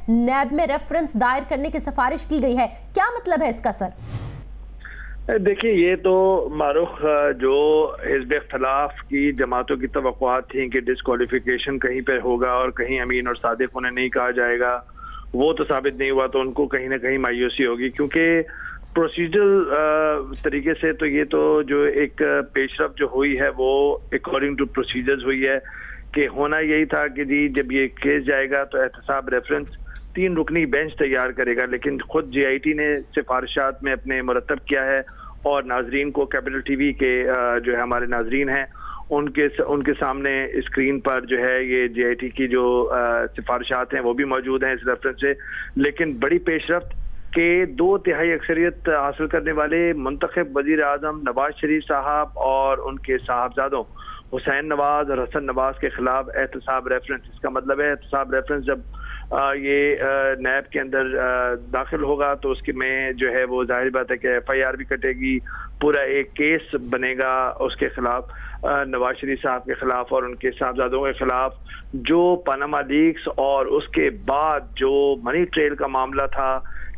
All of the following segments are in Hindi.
नैब में रेफरेंस दायर करने की सिफारिश की गई है, क्या मतलब है इसका सर? देखिए, ये तो मारूख जो हिज़्ब इख्तिलाफ की जमातों की तवक्कुआत थी कि डिस्क्वालिफिकेशन कहीं पे होगा और कहीं अमीन और सादिक उन्हें नहीं कहा जाएगा, वो तो साबित नहीं हुआ, तो उनको कहीं ना कहीं मायूसी होगी। क्योंकि प्रोसीजरल तरीके से तो ये तो जो एक पेशरफ जो हुई है वो अकॉर्डिंग टू प्रोसीजर्स हुई है कि होना यही था कि जी जब ये केस जाएगा तो एहतसाब रेफरेंस 3 रुकनी बेंच तैयार करेगा, लेकिन खुद JIT ने सिफारिशात में अपने मुरतब किया है और नाजरीन को कैपिटल TV के जो है हमारे नाजरीन हैं उनके सामने स्क्रीन पर जो है ये JIT की जो सिफारिशात हैं वो भी मौजूद हैं इस रेफरेंस से। लेकिन बड़ी पेशरफ्त के 2/3 अक्सरियत हासिल करने वाले मुंतखब वजीर आजम नवाज शरीफ साहब और उनके साहबजादों हुसैन नवाज और हसन नवाज के खिलाफ एहतसाब रेफरेंस, इसका मतलब है एहतसाब रेफरेंस जब ये नैब के अंदर दाखिल होगा तो उसके में जो है वो जाहिर बात है कि FIR भी कटेगी, पूरा एक केस बनेगा उसके खिलाफ, नवाज शरीफ साहब के खिलाफ और उनके साहबजादों के खिलाफ। जो पनामा लीक्स और उसके बाद जो मनी ट्रेल का मामला था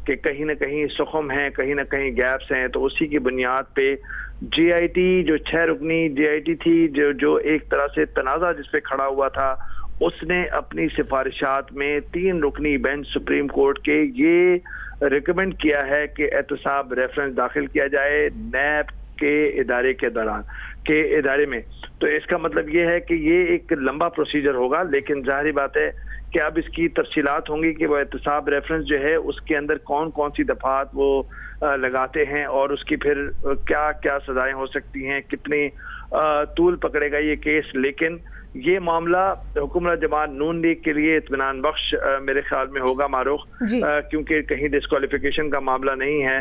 कि कहीं ना कहीं सुखम है, कहीं ना कहीं गैप्स हैं, तो उसी की बुनियाद पे JIT जो 6 रुकनी JIT थी जो एक तरह से तनाज़ा जिस पे खड़ा हुआ था, उसने अपनी सिफारिशात में 3 रुकनी बेंच सुप्रीम कोर्ट के ये रिकमेंड किया है कि एहतसाब रेफरेंस दाखिल किया जाए नैब के इदारे के दौरान के इदारे में। तो इसका मतलब ये है कि ये एक लंबा प्रोसीजर होगा, लेकिन जाहिर बात है कि अब इसकी तफसीलात होंगी कि वो एहतसाब रेफरेंस जो है उसके अंदर कौन कौन सी दफात वो लगाते हैं और उसकी फिर क्या क्या सजाएं हो सकती हैं, कितने तूल पकड़ेगा ये केस। लेकिन ये मामला हुकूमत जमात नून लीग के लिए इत्मीनान बख्श मेरे ख्याल में होगा मारूख, क्योंकि कहीं डिस्क्वालिफिकेशन का मामला नहीं है।